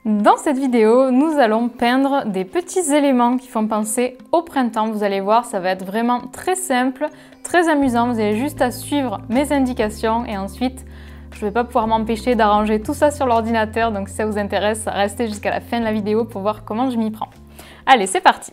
Dans cette vidéo, nous allons peindre des petits éléments qui font penser au printemps. Vous allez voir, ça va être vraiment très simple, très amusant. Vous avez juste à suivre mes indications et ensuite, je ne vais pas pouvoir m'empêcher d'arranger tout ça sur l'ordinateur. Donc si ça vous intéresse, restez jusqu'à la fin de la vidéo pour voir comment je m'y prends. Allez, c'est parti!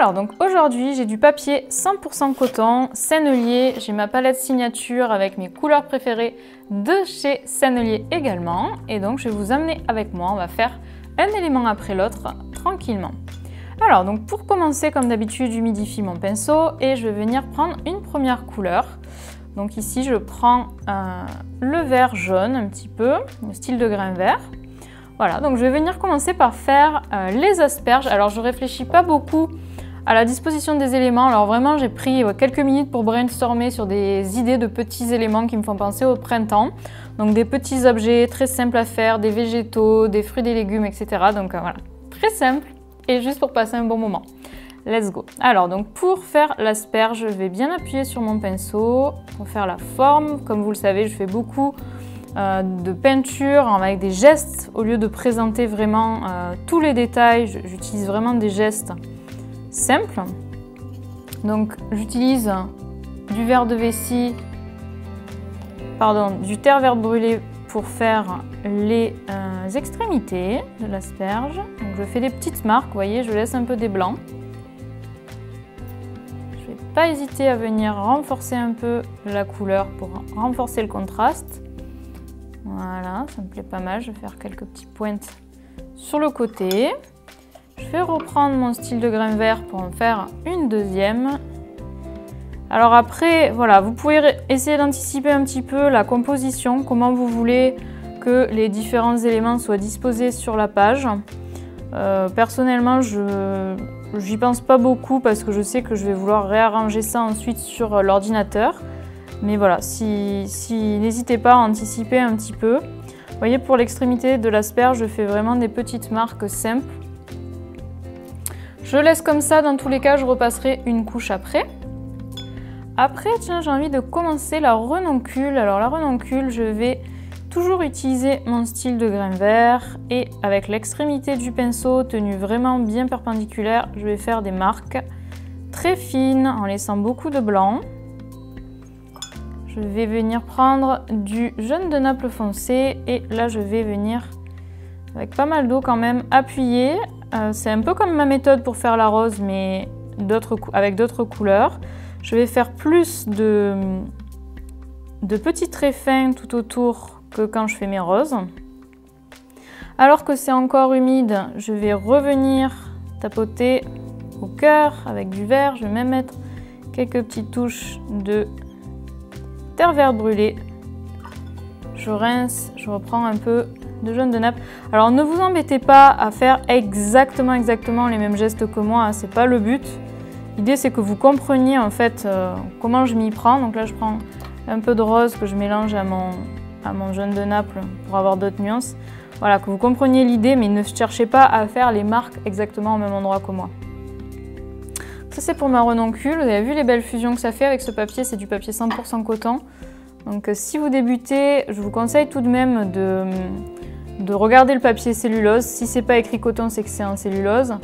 Alors donc aujourd'hui j'ai du papier 100% coton, Sennelier, j'ai ma palette signature avec mes couleurs préférées de chez Sennelier également. Et donc je vais vous amener avec moi, on va faire un élément après l'autre tranquillement. Alors donc pour commencer comme d'habitude j'humidifie mon pinceau et je vais venir prendre une première couleur. Donc ici je prends le vert jaune un petit peu, le style de grain vert. Voilà, donc je vais venir commencer par faire les asperges. Alors je réfléchis pas beaucoup à la disposition des éléments. Alors vraiment j'ai pris quelques minutes pour brainstormer sur des idées de petits éléments qui me font penser au printemps. Donc des petits objets très simples à faire, des végétaux, des fruits, des légumes, etc. Donc voilà, très simple et juste pour passer un bon moment. Let's go. Alors donc pour faire l'asperge, je vais bien appuyer sur mon pinceau pour faire la forme. Comme vous le savez, je fais beaucoup de peinture avec des gestes au lieu de présenter vraiment tous les détails. J'utilise vraiment des gestes simples. Donc j'utilise du verre de vessie, du terre verte brûlée pour faire les extrémités de l'asperge. Donc je fais des petites marques, vous voyez, je laisse un peu des blancs. Je ne vais pas hésiter à venir renforcer un peu la couleur pour renforcer le contraste. Voilà, ça me plaît pas mal, je vais faire quelques petites pointes sur le côté. Je vais reprendre mon style de grain vert pour en faire une deuxième. Alors après, voilà, vous pouvez essayer d'anticiper un petit peu la composition, comment vous voulez que les différents éléments soient disposés sur la page. Personnellement, j'y pense pas beaucoup parce que je sais que je vais vouloir réarranger ça ensuite sur l'ordinateur. Mais voilà, n'hésitez pas à anticiper un petit peu. Vous voyez, pour l'extrémité de l'asperge, je fais vraiment des petites marques simples. Je laisse comme ça, dans tous les cas, je repasserai une couche après. Après, tiens, j'ai envie de commencer la renoncule. Alors la renoncule, je vais toujours utiliser mon style de grain vert et avec l'extrémité du pinceau tenue vraiment bien perpendiculaire, je vais faire des marques très fines en laissant beaucoup de blanc. Je vais venir prendre du jaune de Naples foncé et là je vais venir avec pas mal d'eau quand même appuyer. C'est un peu comme ma méthode pour faire la rose mais avec d'autres couleurs. Je vais faire plus de petits traits fins tout autour que quand je fais mes roses. Alors que c'est encore humide, je vais revenir tapoter au cœur avec du vert. Je vais même mettre quelques petites touches de terre verte brûlée. Je rince, je reprends un peu de jaune de Naples. Alors ne vous embêtez pas à faire exactement les mêmes gestes que moi, hein, c'est pas le but. L'idée c'est que vous compreniez en fait comment je m'y prends. Donc là je prends un peu de rose que je mélange à mon jaune de Naples pour avoir d'autres nuances. Voilà, que vous compreniez l'idée, mais ne cherchez pas à faire les marques exactement au même endroit que moi. Ça c'est pour ma renoncule. Vous avez vu les belles fusions que ça fait avec ce papier, c'est du papier 100% coton. Donc si vous débutez, je vous conseille tout de même de regarder le papier cellulose. Si c'est pas écrit coton, c'est que c'est en cellulose.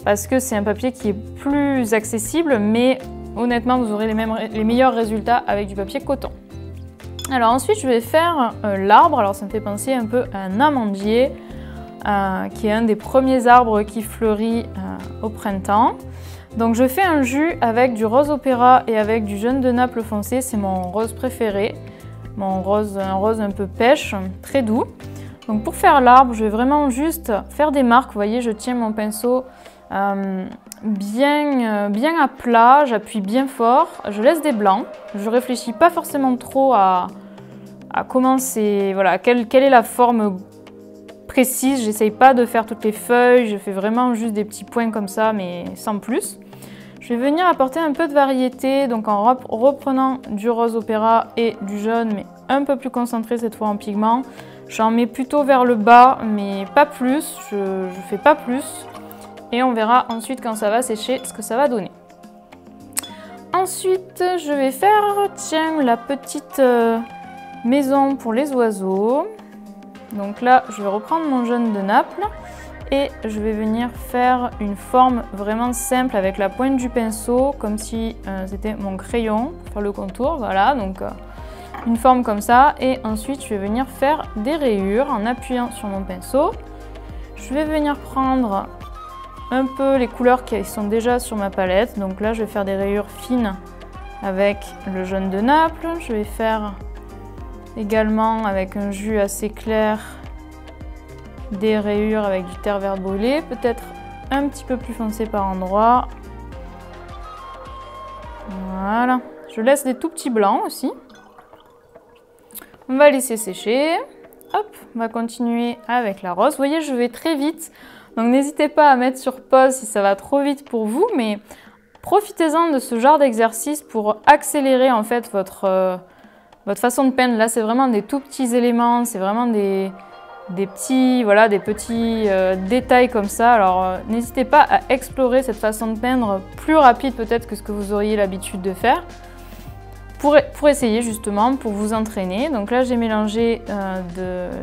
Parce que c'est un papier qui est plus accessible, mais honnêtement, vous aurez les meilleurs résultats avec du papier coton. Alors ensuite, je vais faire l'arbre. Alors ça me fait penser un peu à un amandier, qui est un des premiers arbres qui fleurit au printemps. Donc je fais un jus avec du rose opéra et avec du jaune de Naples foncé, c'est mon rose préféré, un rose un peu pêche, très doux. Donc pour faire l'arbre, je vais vraiment juste faire des marques, vous voyez, je tiens mon pinceau bien à plat, j'appuie bien fort, je laisse des blancs, je réfléchis pas forcément trop à comment c'est, voilà, quelle est la forme précise, j'essaye pas de faire toutes les feuilles, je fais vraiment juste des petits points comme ça, mais sans plus. Je vais venir apporter un peu de variété, donc en reprenant du rose opéra et du jaune, mais un peu plus concentré cette fois en pigment. J'en mets plutôt vers le bas, mais pas plus, je fais pas plus. Et on verra ensuite quand ça va sécher ce que ça va donner. ensuite, je vais faire, tiens, la petite maison pour les oiseaux. Donc là, je vais reprendre mon jaune de Naples et je vais venir faire une forme vraiment simple avec la pointe du pinceau, comme si c'était mon crayon pour faire le contour. Voilà, donc une forme comme ça. Et ensuite, je vais venir faire des rayures en appuyant sur mon pinceau. Je vais venir prendre un peu les couleurs qui sont déjà sur ma palette. Donc là, je vais faire des rayures fines avec le jaune de Naples. Je vais faire également avec un jus assez clair des rayures avec du terre verte brûlée, peut-être un petit peu plus foncé par endroits. Voilà, je laisse des tout petits blancs aussi. On va laisser sécher. Hop, on va continuer avec la rose. Vous voyez, je vais très vite, donc n'hésitez pas à mettre sur pause si ça va trop vite pour vous, mais profitez-en de ce genre d'exercice pour accélérer en fait votre façon de peindre. Là, c'est vraiment des tout petits éléments, c'est vraiment des petits, voilà, des petits détails comme ça. Alors, n'hésitez pas à explorer cette façon de peindre plus rapide peut-être que ce que vous auriez l'habitude de faire. Pour essayer justement, pour vous entraîner. Donc là, j'ai mélangé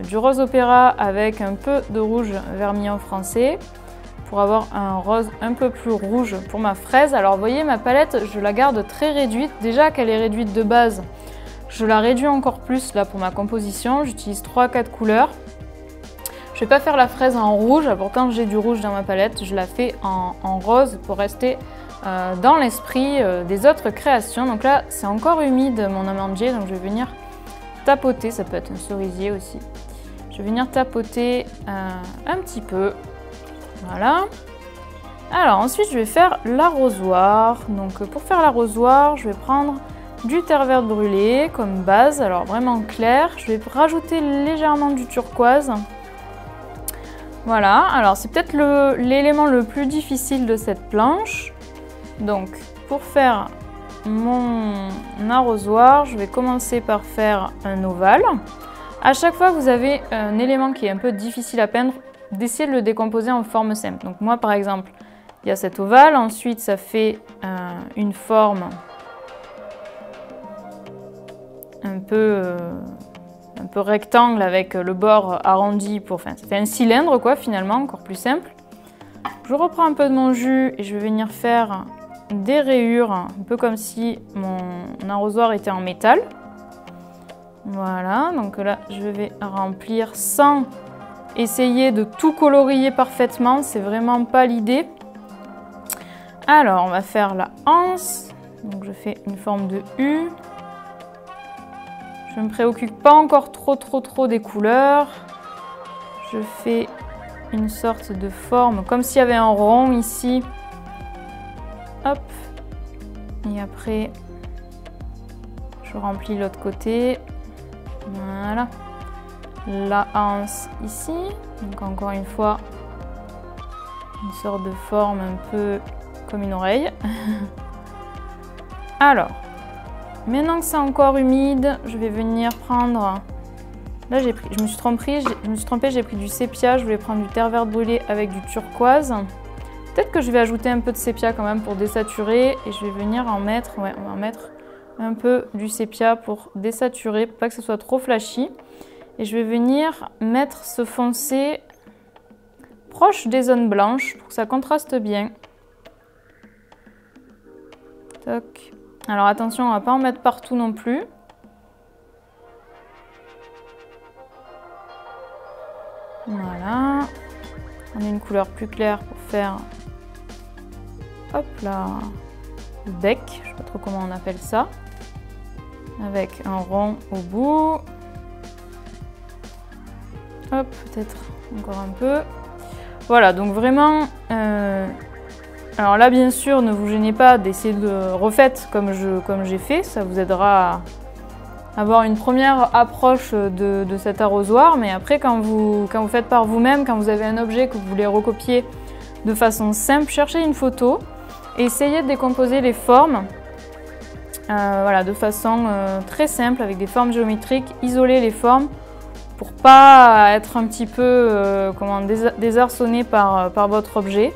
du rose opéra avec un peu de rouge vermillon français pour avoir un rose un peu plus rouge pour ma fraise. Alors, vous voyez, ma palette, je la garde très réduite. Déjà qu'elle est réduite de base, je la réduis encore plus là pour ma composition. J'utilise 3-4 couleurs. Je ne vais pas faire la fraise en rouge, pourtant j'ai du rouge dans ma palette. Je la fais en rose pour rester dans l'esprit des autres créations. Donc là, c'est encore humide mon amandier, donc je vais venir tapoter. Ça peut être un cerisier aussi. Je vais venir tapoter un petit peu. Voilà. Alors ensuite, je vais faire l'arrosoir. Donc pour faire l'arrosoir, je vais prendre du terre verte brûlée comme base, alors vraiment clair. Je vais rajouter légèrement du turquoise. Voilà, alors c'est peut-être l'élément le plus difficile de cette planche. Donc pour faire mon arrosoir, je vais commencer par faire un ovale. À chaque fois que vous avez un élément qui est un peu difficile à peindre, d'essayer de le décomposer en forme simple. Donc moi par exemple, il y a cet ovale, ensuite ça fait une forme un peu rectangle avec le bord arrondi, ça fait un cylindre quoi finalement, encore plus simple. Je reprends un peu de mon jus et je vais venir faire des rayures, un peu comme si mon arrosoir était en métal. Voilà, donc là je vais remplir sans essayer de tout colorier parfaitement, c'est vraiment pas l'idée. Alors on va faire la anse, donc je fais une forme de U. Je ne me préoccupe pas encore trop des couleurs. Je fais une sorte de forme, comme s'il y avait un rond ici. Hop. Et après, je remplis l'autre côté. Voilà. La anse ici. Donc encore une fois, une sorte de forme un peu comme une oreille. Alors. Maintenant que c'est encore humide, je vais venir prendre... Là, je me suis trompée, j'ai pris du sépia. Je voulais prendre du terre verte brûlée avec du turquoise. Peut-être que je vais ajouter un peu de sépia quand même pour désaturer. Et je vais venir en mettre... Ouais, on va en mettre un peu du sépia pour désaturer, pour pas que ce soit trop flashy. Et je vais venir mettre ce foncé proche des zones blanches pour que ça contraste bien. Toc. Alors attention, on ne va pas en mettre partout non plus. Voilà. On a une couleur plus claire pour faire, hop là, le bec. Je ne sais pas trop comment on appelle ça. Avec un rond au bout. Hop, peut-être encore un peu. Voilà, donc vraiment... Alors là, bien sûr, ne vous gênez pas d'essayer de refaire comme j'ai fait. Ça vous aidera à avoir une première approche de cet arrosoir. Mais après, quand vous faites par vous-même, quand vous avez un objet que vous voulez recopier de façon simple, cherchez une photo et essayez de décomposer les formes voilà, de façon très simple, avec des formes géométriques. Isolez les formes pour pas être un petit peu désarçonné par votre objet.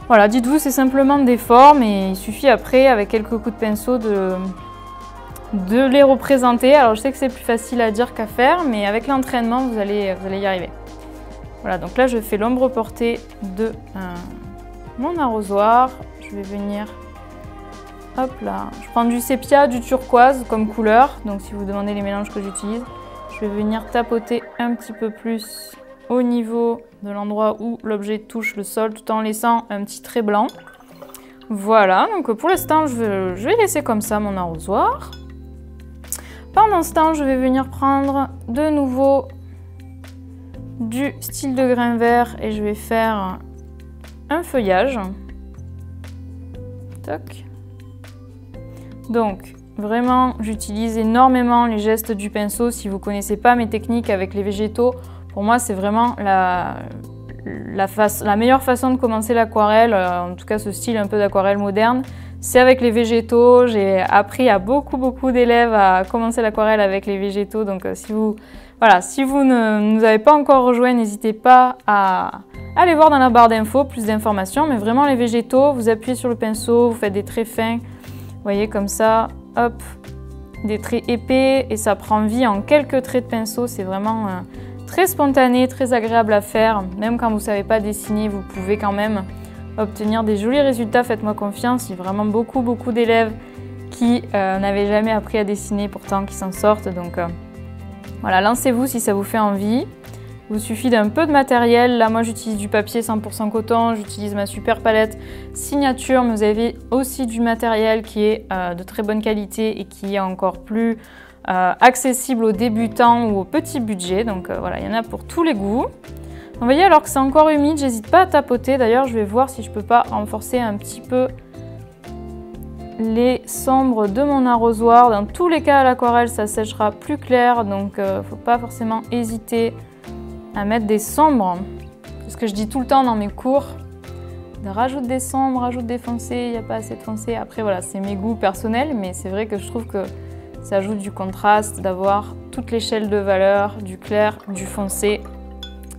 Voilà, dites-vous, c'est simplement des formes et il suffit après, avec quelques coups de pinceau, de les représenter. Alors je sais que c'est plus facile à dire qu'à faire, mais avec l'entraînement, vous allez y arriver. Voilà, donc là je fais l'ombre portée de mon arrosoir. Je vais venir, hop là, je prends du sépia, du turquoise comme couleur. Donc si vous demandez les mélanges que j'utilise, je vais venir tapoter un petit peu plus au niveau de l'endroit où l'objet touche le sol, tout en laissant un petit trait blanc. Voilà, donc pour l'instant, je vais laisser comme ça mon arrosoir. Pendant ce temps, je vais venir prendre de nouveau du style de grain vert et je vais faire un feuillage. Toc. Donc, vraiment, j'utilise énormément les gestes du pinceau. Si vous ne connaissez pas mes techniques avec les végétaux, pour moi, c'est vraiment la meilleure façon de commencer l'aquarelle, en tout cas ce style un peu d'aquarelle moderne. C'est avec les végétaux. J'ai appris à beaucoup d'élèves à commencer l'aquarelle avec les végétaux. Donc si vous ne nous avez pas encore rejoint, n'hésitez pas à aller voir dans la barre d'infos plus d'informations. Mais vraiment les végétaux, vous appuyez sur le pinceau, vous faites des traits fins. Vous voyez comme ça, hop, des traits épais et ça prend vie en quelques traits de pinceau. C'est vraiment très spontané, très agréable à faire. Même quand vous ne savez pas dessiner, vous pouvez quand même obtenir des jolis résultats. Faites-moi confiance, il y a vraiment beaucoup d'élèves qui n'avaient jamais appris à dessiner pourtant qui s'en sortent. Donc voilà, lancez-vous si ça vous fait envie. Il vous suffit d'un peu de matériel. Là, moi, j'utilise du papier 100% coton. J'utilise ma super palette signature. Mais vous avez aussi du matériel qui est de très bonne qualité et qui est encore plus accessible aux débutants ou aux petits budgets. Donc voilà, il y en a pour tous les goûts. Vous voyez, alors que c'est encore humide, j'hésite pas à tapoter. D'ailleurs, je vais voir si je peux pas renforcer un petit peu les sombres de mon arrosoir. Dans tous les cas, à l'aquarelle, ça séchera plus clair. Donc, faut pas forcément hésiter à mettre des sombres. C'est ce que je dis tout le temps dans mes cours. Rajoute des sombres, rajoute des foncés, il n'y a pas assez de foncés. Après, voilà, c'est mes goûts personnels, mais c'est vrai que je trouve que ça ajoute du contraste, d'avoir toute l'échelle de valeur, du clair, du foncé.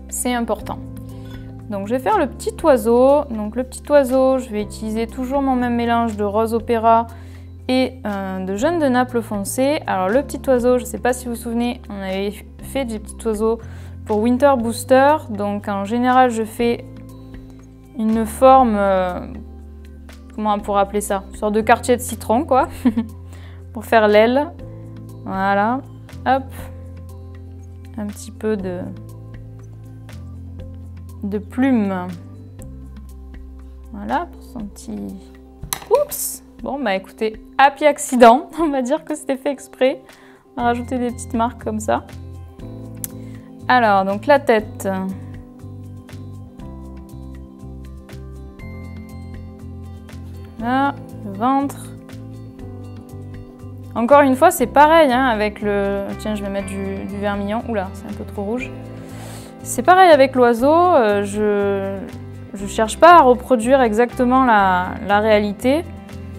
C'est important. Donc je vais faire le petit oiseau. Donc le petit oiseau, je vais utiliser toujours mon même mélange de rose opéra et de jaune de Naples foncé. Alors le petit oiseau, je ne sais pas si vous vous souvenez, on avait fait des petits oiseaux pour Winter Booster. Donc en général, je fais une forme, comment on pourrait appeler ça, une sorte de quartier de citron quoi, pour faire l'aile. Voilà, hop, un petit peu de plumes. Voilà, pour son petit... Oups! Bon, bah écoutez, happy accident. On va dire que c'était fait exprès. On va rajouter des petites marques comme ça. Alors, donc la tête. Là, le ventre. Encore une fois, c'est pareil hein, avec le... Tiens, je vais mettre du vermillon. Oula, c'est un peu trop rouge. C'est pareil avec l'oiseau, je cherche pas à reproduire exactement la réalité.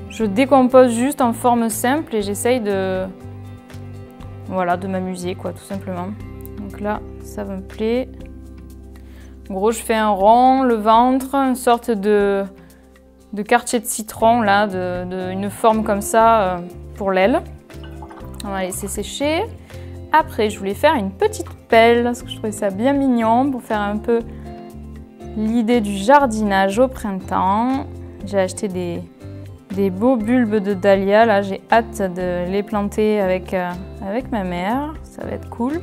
Je décompose juste en forme simple et j'essaye de m'amuser quoi, tout simplement. Donc là, ça me plaît. En gros, je fais un rond, le ventre, une sorte de quartier de citron, là, une forme comme ça pour l'aile. On va laisser sécher. Après, je voulais faire une petite pelle, parce que je trouvais ça bien mignon, pour faire un peu l'idée du jardinage au printemps. J'ai acheté des beaux bulbes de dahlia, là j'ai hâte de les planter avec ma mère, ça va être cool.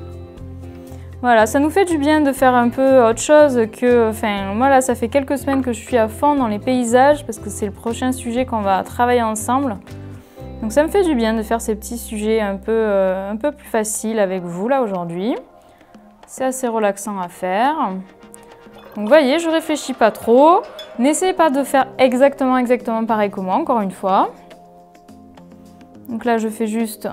Voilà, ça nous fait du bien de faire un peu autre chose que... Enfin, moi là, ça fait quelques semaines que je suis à fond dans les paysages, parce que c'est le prochain sujet qu'on va travailler ensemble. Donc ça me fait du bien de faire ces petits sujets un peu plus faciles avec vous là aujourd'hui. C'est assez relaxant à faire. Donc vous voyez, je réfléchis pas trop. N'essayez pas de faire exactement pareil que moi, encore une fois. Donc là, je fais juste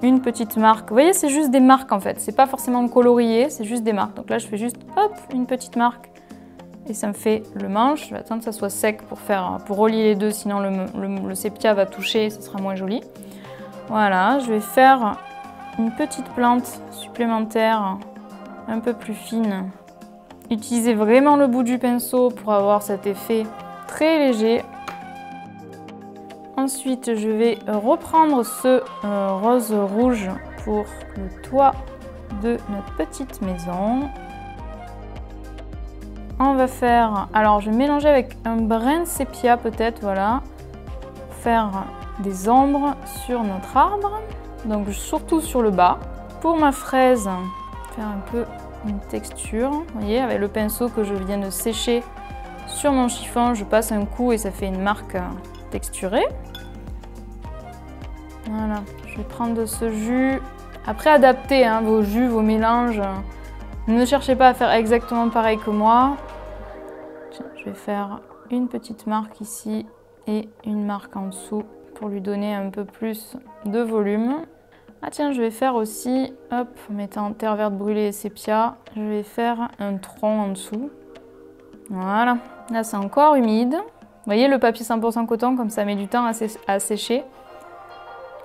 une petite marque. Vous voyez, c'est juste des marques en fait. C'est pas forcément colorié, c'est juste des marques. Donc là, je fais juste hop, une petite marque. Et ça me fait le manche. Je vais attendre que ça soit sec pour relier les deux, sinon le sépia va toucher, ce sera moins joli. Voilà, je vais faire une petite plante supplémentaire, un peu plus fine. Utilisez vraiment le bout du pinceau pour avoir cet effet très léger. Ensuite, je vais reprendre ce rose rouge pour le toit de notre petite maison. On va faire, alors je vais mélanger avec un brin de sépia peut-être, voilà. Faire des ombres sur notre arbre, donc surtout sur le bas. Pour ma fraise, faire un peu une texture, vous voyez, avec le pinceau que je viens de sécher sur mon chiffon, je passe un coup et ça fait une marque texturée. Voilà, je vais prendre de ce jus. Après, adaptez hein, vos jus, vos mélanges. Ne cherchez pas à faire exactement pareil que moi. Je vais faire une petite marque ici et une marque en dessous pour lui donner un peu plus de volume. Ah tiens, je vais faire aussi, hop, en mettant terre verte brûlée et sépia, je vais faire un tronc en dessous. Voilà, là c'est encore humide. Vous voyez le papier 100% coton, comme ça met du temps à sécher.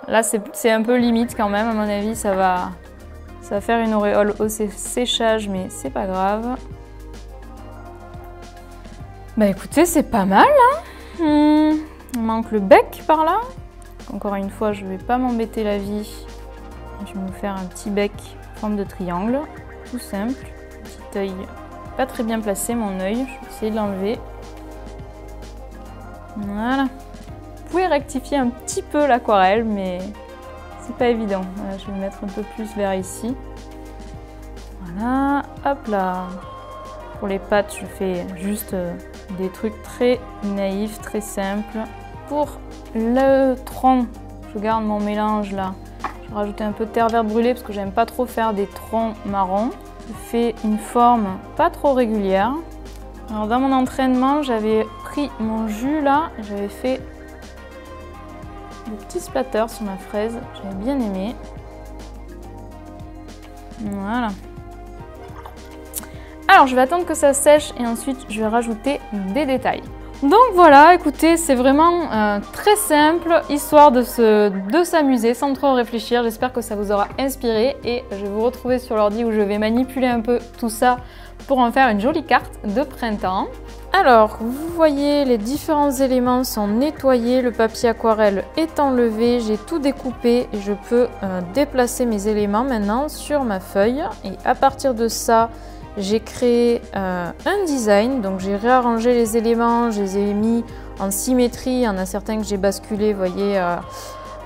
Là c'est un peu limite quand même, à mon avis, ça va faire une auréole au séchage, mais c'est pas grave. Bah écoutez, c'est pas mal, hein. Il manque le bec par là. Encore une fois, je vais pas m'embêter la vie. Je vais me faire un petit bec en forme de triangle, tout simple. Petit œil pas très bien placé, mon œil. Je vais essayer de l'enlever. Voilà. Vous pouvez rectifier un petit peu l'aquarelle, mais c'est pas évident. Voilà, je vais me mettre un peu plus vers ici. Voilà, hop là. Pour les pattes, je fais juste des trucs très naïfs, très simples. Pour le tronc, je garde mon mélange là. Je vais rajouter un peu de terre verte brûlée parce que j'aime pas trop faire des troncs marrons. Je fais une forme pas trop régulière. Alors dans mon entraînement, j'avais pris mon jus là, j'avais fait des petits splatters sur ma fraise. J'avais bien aimé. Voilà. Alors je vais attendre que ça sèche et ensuite je vais rajouter des détails. Donc voilà, écoutez, c'est vraiment très simple, histoire de s'amuser sans trop réfléchir. J'espère que ça vous aura inspiré et je vais vous retrouver sur l'ordi où je vais manipuler un peu tout ça pour en faire une jolie carte de printemps. Alors, vous voyez, les différents éléments sont nettoyés, le papier aquarelle est enlevé, j'ai tout découpé et je peux déplacer mes éléments maintenant sur ma feuille. Et à partir de ça, j'ai créé un design, donc j'ai réarrangé les éléments, je les ai mis en symétrie, il y en a certains que j'ai basculés, vous voyez,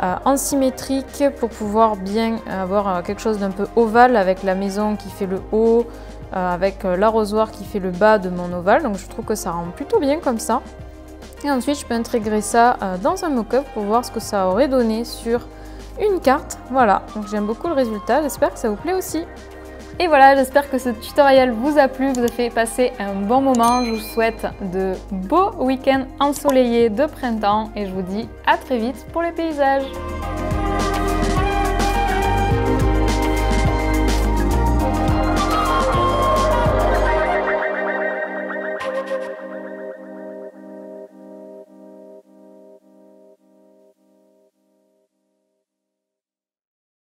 en symétrique pour pouvoir bien avoir quelque chose d'un peu ovale avec la maison qui fait le haut, avec l'arrosoir qui fait le bas de mon ovale, donc je trouve que ça rend plutôt bien comme ça. Et ensuite je peux intégrer ça dans un mock-up pour voir ce que ça aurait donné sur une carte. Voilà, donc j'aime beaucoup le résultat, j'espère que ça vous plaît aussi. Et voilà, j'espère que ce tutoriel vous a plu, vous a fait passer un bon moment. Je vous souhaite de beaux week-ends ensoleillés de printemps et je vous dis à très vite pour les paysages.